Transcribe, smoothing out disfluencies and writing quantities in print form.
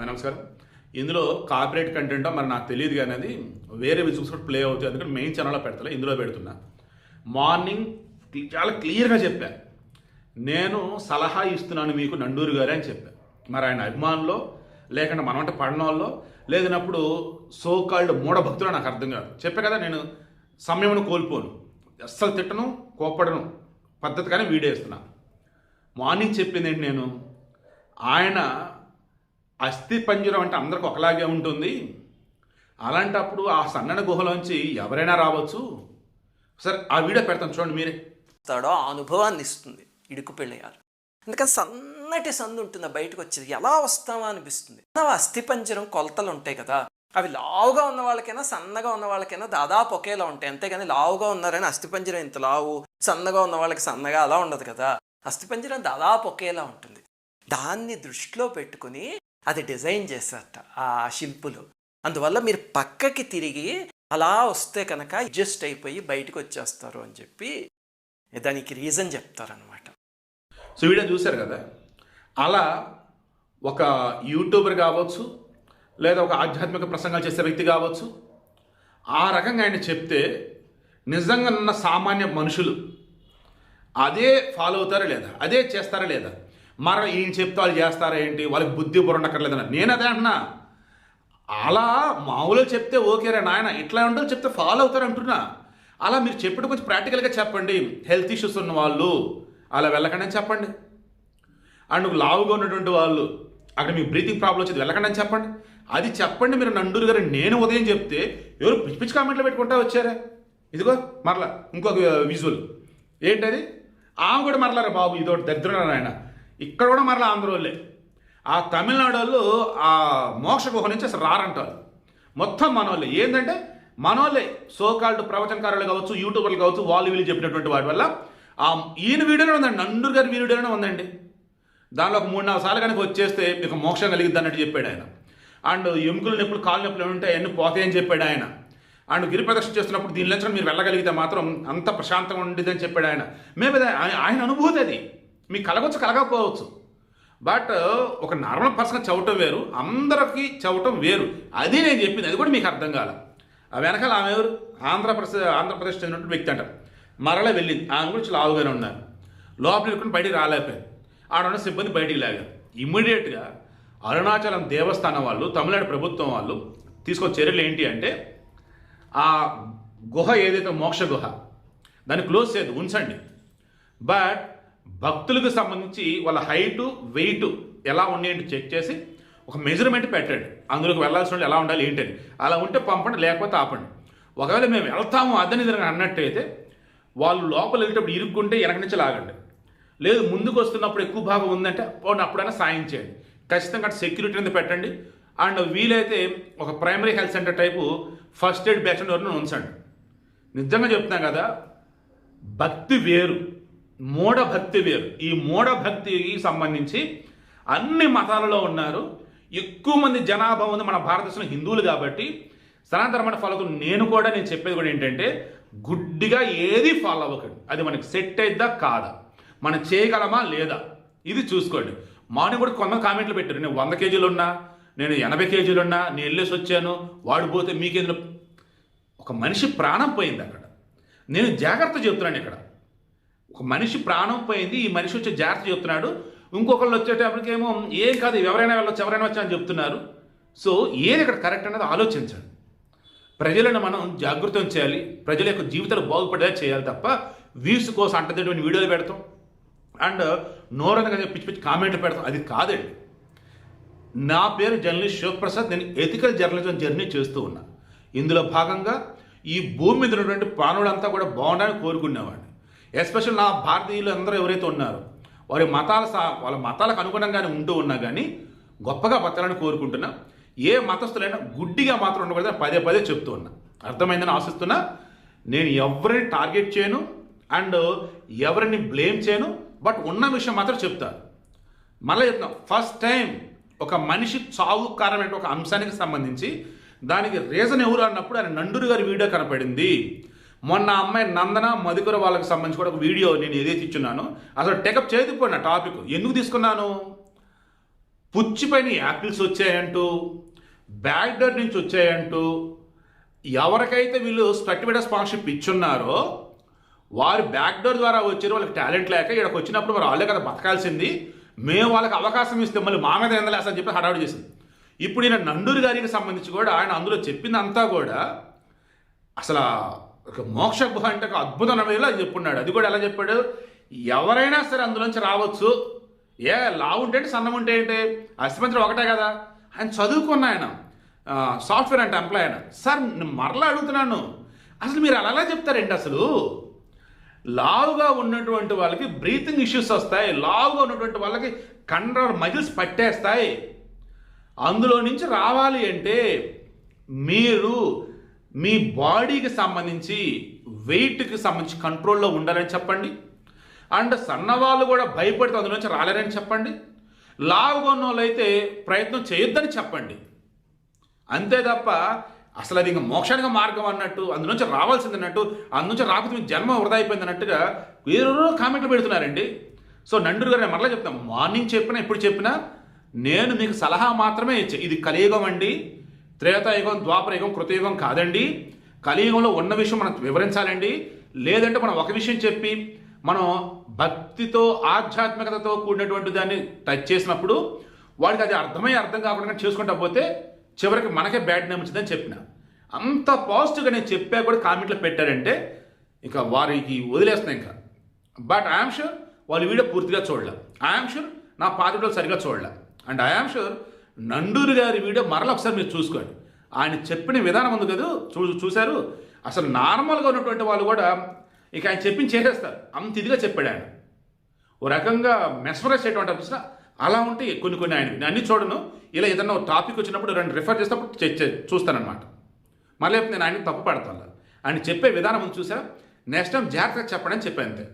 నమస్కారం. ఇందులో కార్పొరేట్ కంటెంటో మరి నాకు తెలియదు కానీ అది వేరే విజువల్స్ కూడా ప్లే అవుతాయి. అందుకని మెయిన్ ఛానల్లో పెడతా, ఇందులో పెడుతున్నా. మార్నింగ్ చాలా క్లియర్గా చెప్పా, నేను సలహా ఇస్తున్నాను మీకు నండూరి గారే అని చెప్పా. మరి ఆయన అభిమానులో లేకుండా మనమంటే పడనోళ్ళలో లేదన్నప్పుడు సో కాల్డ్ మూఢ భక్తులు నాకు అర్థం కాదు. చెప్పా కదా, నేను సమయమును కోల్పోను, అస్సలు తిట్టను, కోప్పడను, పద్ధతిగానే వీడియో ఇస్తున్నా. మార్నింగ్ చెప్పింది ఏంటి, నేను ఆయన అస్థి పంజరం అంటే అందరికి ఒకలాగే ఉంటుంది, అలాంటప్పుడు ఆ సన్నని గుహలోంచి ఎవరైనా రావచ్చు. సరే ఆ వీడియో పెడతాను, చూడండి మీరే. ఆ అనుభవాన్ని ఇస్తుంది ఇడుకు పెళ్ళయ్యారు. అందుకని సన్నటి సందు ఉంటుంది, బయటకు వచ్చేది ఎలా వస్తామా అనిపిస్తుంది. అస్థి పంజరం కొలతలు ఉంటాయి కదా, అవి లావుగా ఉన్న వాళ్ళకైనా సన్నగా ఉన్న వాళ్ళకైనా దాదాపు ఒకేలా ఉంటాయి. అంతేగాని లావుగా ఉన్నారని అస్థిపంజరం ఇంత లావు, సన్నగా ఉన్న వాళ్ళకి సన్నగా అలా ఉండదు కదా. అస్థిపంజరం దాదాపు ఒకేలా ఉంటుంది. దాన్ని దృష్టిలో పెట్టుకుని అది డిజైన్ చేశారట ఆ శిల్పులు. అందువల్ల మీరు పక్కకి తిరిగి అలా వస్తే కనుక అడ్జస్ట్ అయిపోయి బయటకు వచ్చేస్తారు అని చెప్పి దానికి రీజన్ చెప్తారనమాట. సో వీడియో చూశారు కదా, అలా ఒక యూట్యూబర్ కావచ్చు లేదా ఒక ఆధ్యాత్మిక ప్రసంగాలు చేసే వ్యక్తి కావచ్చు, ఆ రకంగా ఆయన చెప్తే నిజంగా ఉన్న సామాన్య మనుషులు అదే ఫాలో అవుతారా లేదా, అదే చేస్తారా లేదా, మరి ఈయన చెప్తే వాళ్ళు చేస్తారా ఏంటి, వాళ్ళకి బుద్ధి బుర్రండక్కర్లేదన్న. నేను అదే అంటున్నా, అలా మామూలుగా చెప్తే ఓకేరా నాయన, ఇట్లా ఉండాలి చెప్తే ఫాలో అవుతారు అంటున్నా. అలా మీరు చెప్పడం కొంచెం ప్రాక్టికల్గా చెప్పండి. హెల్త్ ఇష్యూస్ ఉన్న వాళ్ళు అలా వెళ్ళకండి అని చెప్పండి. అండ్ లావుగా ఉన్నటువంటి వాళ్ళు అక్కడ మీకు బ్రీతింగ్ ప్రాబ్లం వచ్చేది వెళ్ళకండి అని చెప్పండి. అది చెప్పండి. మీరు నండూరి గారు నేను ఉదయం చెప్తే ఎవరు పిచ్చి పిచ్చి కామెంట్లో పెట్టుకుంటా వచ్చారా. ఇదిగో మరలా ఇంకొక విజువల్ ఏంటది, ఆమె కూడా మరలారా బాబు ఇదోటి దరిద్రం ఆయన. ఇక్కడ కూడా మరలా ఆంధ్రోళ్ళే, ఆ తమిళనాడు వాళ్ళు ఆ మోక్ష గుహ నుంచి అసలు రారంటారు. మొత్తం మనోళ్ళే. ఏంటంటే మనోళ్ళే సోకాల్డ్ ప్రవచనకారులు కావచ్చు, యూట్యూబర్లు కావచ్చు, వాళ్ళు వీళ్ళు చెప్పినటువంటి వాటి వల్ల ఈయన వీడియోనే ఉందండి, నండూరి గారి వీడియోనే ఉందండి. దానిలో ఒక 3-4 సార్లు కనుక వచ్చేస్తే మీకు మోక్షం కలిగిద్ది అన్నట్టు చెప్పాడు ఆయన. అండ్ ఎముకలు నొప్పులు, కాళ్ళు నొప్పులు ఉంటే అవన్నీ పోతాయని చెప్పాడు ఆయన. అండ్ గిరి ప్రదర్శన చేస్తున్నప్పుడు దీనిలో మీరు వెళ్ళగలిగితే మాత్రం అంత ప్రశాంతంగా ఉండేదని చెప్పాడు ఆయన. మేము ఆయన అనుభూతి అది, మీకు కలగవచ్చు కలగకపోవచ్చు. బట్ ఒక నార్మల్ పర్సన్ చవటం వేరు, అందరికీ చవటం వేరు. అది నేను చెప్పింది, అది కూడా మీకు అర్థం కాల. ఆ వెనకాల ఆమె ఎవరు, ఆంధ్రప్రదేశ్ చెందినటువంటి వ్యక్తి అంటారు. మరలా వెళ్ళింది, ఆమె గురించి లావుగానే ఉన్నారు. లోపల ఇరుకుని బయటికి రాలేకపోయారు. ఆడున్న సిబ్బంది బయటికి లాగారు. ఇమ్మీడియట్గా అరుణాచలం దేవస్థానం వాళ్ళు, తమిళనాడు ప్రభుత్వం వాళ్ళు తీసుకొచ్చే చర్యలు ఏంటి అంటే, ఆ గుహ ఏదైతే మోక్ష గుహ దాన్ని క్లోజ్ చేయదు, ఉంచండి. బట్ భక్తులకు సంబంధించి వాళ్ళ హైటు వెయిట్ ఎలా ఉన్నాయంటే చెక్ చేసి ఒక మెజర్మెంట్ పెట్టండి. అందులోకి వెళ్ళాల్సిన వాళ్ళు ఎలా ఉండాలి ఏంటని, అలా ఉంటే పంపండి, లేకపోతే ఆపండి. ఒకవేళ మేము వెళ్తాము అదని అన్నట్టయితే వాళ్ళు లోపల వెళ్ళేటప్పుడు ఇరుక్కుంటే వెనక నుంచి లాగండి. లేదు ముందుకు వస్తున్నప్పుడు ఎక్కువ భాగం ఉందంటే అప్పుడైనా సాయం చేయండి. ఖచ్చితంగా సెక్యూరిటీ అనేది పెట్టండి. అండ్ వీలైతే ఒక primary health centre type first aid batch వరకు ఉంచండి. నిజంగా చెప్తున్నాం కదా, భక్తి వేరు, మూఢ భక్తి వేరు. ఈ మూఢ భక్తికి సంబంధించి అన్ని మతాలలో ఉన్నారు. ఎక్కువ మంది జనాభా ఉంది మన భారతదేశంలో హిందువులు కాబట్టి సనాతన ఫాలో. నేను చెప్పేది కూడా ఏంటంటే, గుడ్డిగా ఏది ఫాలో అవ్వకండి. అది మనకి సెట్ అయిద్దా కాదా, మనం చేయగలమా లేదా, ఇది చూసుకోండి. మార్నింగ్ కూడా కొంత కామెంట్లు పెట్టారు, నేను 100 కేజీలు ఉన్నా, నేను 80 కేజీలు ఉన్నా, నేను వెళ్ళేసి వచ్చాను, వాడు పోతే మీకేందులో. ఒక మనిషి ప్రాణం పోయింది అక్కడ. నేను జాగ్రత్త చెప్తున్నాను ఇక్కడ. ఒక మనిషి ప్రాణం పోయింది, ఈ మనిషి వచ్చే జాగ్రత్త చెప్తున్నాడు. ఇంకొకళ్ళు వచ్చేటప్పటికేమో ఏం కాదు, ఎవరైనా వెళ్ళొచ్చు, ఎవరైనా వచ్చా అని చెప్తున్నారు. సో ఏది ఇక్కడ కరెక్ట్ అనేది ఆలోచించండి. ప్రజలను మనం జాగృతం చేయాలి, ప్రజల యొక్క జీవితాలు బాగుపడేలా చేయాలి తప్ప వ్యూస్ కోసం అంటదేటువంటి వీడియోలు పెడతాం అండ్ నోరనగా పిచ్చి పిచ్చి కామెంట్లు పెడతాం, అది కాదండి. నా పేరు జర్నలిస్ట్ శివప్రసాద్. నేను ఎథికల్ జర్నలిజం జర్నీ చేస్తూ ఉన్నా. ఇందులో భాగంగా ఈ భూమి మీద ఉన్నటువంటి ప్రాణులంతా కూడా బాగుండాలని కోరుకునేవాడిని. ఎస్పెషల్ నా భారతీయులు అందరూ ఎవరైతే ఉన్నారో వాళ్ళ మతాలకు అనుగుణంగానే ఉంటూ ఉన్నా కానీ గొప్పగా బతకాలని కోరుకుంటున్నా. ఏ మతస్థులైనా గుడ్డిగా మాత్రం ఉండకూడదని పదే చెప్తూ ఉన్నా. అర్థమైందని ఆశిస్తున్నా. నేను ఎవరిని టార్గెట్ చేయను అండ్ ఎవరిని బ్లేమ్ చేయను, బట్ ఉన్న విషయం మాత్రం చెప్తాను. మళ్ళీ చెప్తాను, ఫస్ట్ టైం ఒక మనిషి చావు కారణమైన ఒక అంశానికి సంబంధించి దానికి రీజన్ ఎవరు అన్నప్పుడు ఆయన నండూరి గారి వీడియో కనపడింది. మొన్న అమ్మాయి నందన మధుకర వాళ్ళకి సంబంధించి కూడా ఒక వీడియో నేను ఏదైతే ఇచ్చున్నానో అసలు టేకప్ చేయకపోయినా టాపిక్ ఎందుకు తీసుకున్నాను. పుచ్చిపోయిన యాపిల్స్ వచ్చాయంటూ, బ్యాక్ డోర్ నుంచి వచ్చాయంటూ, ఎవరికైతే వీళ్ళు స్పెక్టివేటర్ స్పాన్సర్షిప్ ఇచ్చున్నారో వారు బ్యాక్ డోర్ ద్వారా వచ్చారు, వాళ్ళకి టాలెంట్ లేక ఇక్కడికి వచ్చినప్పుడు మరి వాళ్ళే కదా బతకాల్సింది, మేము వాళ్ళకి అవకాశం ఇస్తే మళ్ళీ మా మీద ఎందలేసని చెప్పి హడావుడి చేసింది. ఇప్పుడు ఈయన నండూరి గారికి సంబంధించి కూడా ఆయన అందులో చెప్పిందంతా కూడా అసలు ఒక మోక్ష గుహ అంటే ఒక అద్భుతం అనేలా చెప్పున్నాడు. అది కూడా ఎలా చెప్పాడు, ఎవరైనా సరే అందులోంచి రావచ్చు, ఏ లావు ఉంటే ఏంటి, సన్నం ఉంటే ఏంటి, అస్థిపంజరం ఒకటే కదా. ఆయన చదువుకున్న ఆయన సాఫ్ట్వేర్ అంటే ఎంప్లాయ్ ఆయన. సార్ నేను మరలా అడుగుతున్నాను, అసలు మీరు అలా చెప్తారేంటి? అసలు లావుగా ఉన్నటువంటి వాళ్ళకి బ్రీతింగ్ ఇష్యూస్ వస్తాయి, లావుగా ఉన్నటువంటి వాళ్ళకి కండర మజిల్స్ పట్టేస్తాయి. అందులో నుంచి రావాలి అంటే మీరు మీ బాడీకి సంబంధించి వెయిట్కి సంబంధించి కంట్రోల్లో ఉండాలని చెప్పండి. అండ్ సన్నవాళ్ళు కూడా భయపడితే అందులో నుంచి రాలేరని చెప్పండి. లావుగా ఉన్న వాళ్ళు అయితే ప్రయత్నం చేయొద్దని చెప్పండి. అంతే తప్ప అసలు అది ఇంకా మోక్షానికి మార్గం అన్నట్టు, అందులోంచి రావాల్సింది అన్నట్టు, అందులోంచి రాకపోతే మీ జన్మ వృధా అయిపోయింది అన్నట్టుగా వేరే కామెంట్లు పెడుతున్నారండి. సో నండూరి గారు నేను మరలా చెప్తాను, మార్నింగ్ చెప్పినా ఇప్పుడు చెప్పినా నేను మీకు సలహా మాత్రమే ఇచ్చా. ఇది కలియుగం అండి, త్రేతాయుగం, ద్వాపరయుగం, కృతయుగం కాదండి. కలియుగంలో ఉన్న విషయం మనం వివరించాలండి. లేదంటే మనం ఒక విషయం చెప్పి మనం భక్తితో ఆధ్యాత్మికతతో కూడినటువంటి దాన్ని టచ్ చేసినప్పుడు వాడికి అది అర్థం కాకుండా చేసుకుంటా పోతే చివరికి మనకే బ్యాడ్ నేమ్ వచ్చిందని చెప్పిన. అంత పాజిటివ్గా నేను చెప్పా కూడా కామెంట్లో పెట్టారంటే ఇంకా వారికి వదిలేస్తున్నాయి ఇంకా. బట్ ఐఎమ్ షూర్ వాళ్ళు వీడియో పూర్తిగా చూడలే, ఐఎమ్ షూర్ నా పాత వీడియోలు సరిగా చూడలే, అండ్ ఐఎమ్ షూర్ నండూరి గారి వీడియో మరలా ఒకసారి మీరు చూసుకోండి. ఆయన చెప్పిన విధానం ఉంది కదా, చూశారు. అసలు నార్మల్గా ఉన్నటువంటి వాళ్ళు కూడా ఇక ఆయన చెప్పింది చేసేస్తారు, అంత ఇదిగా చెప్పాడు ఆయన. ఓ రకంగా మెస్మరైజ్ చేయడం అంటే అలా ఉంటే కొన్ని ఆయన నేను అన్ని చూడను. ఇలా ఏదన్నా టాపిక్ వచ్చినప్పుడు రెండు రిఫర్ చేసినప్పుడు చూస్తానన్నమాట. మళ్ళీ నేను ఆయన తప్పు పడతాను. ఆయన చెప్పే విధానం చూసా, నెక్స్ట్ టైం జాగ్రత్తగా చెప్పడని చెప్పాను అంతే.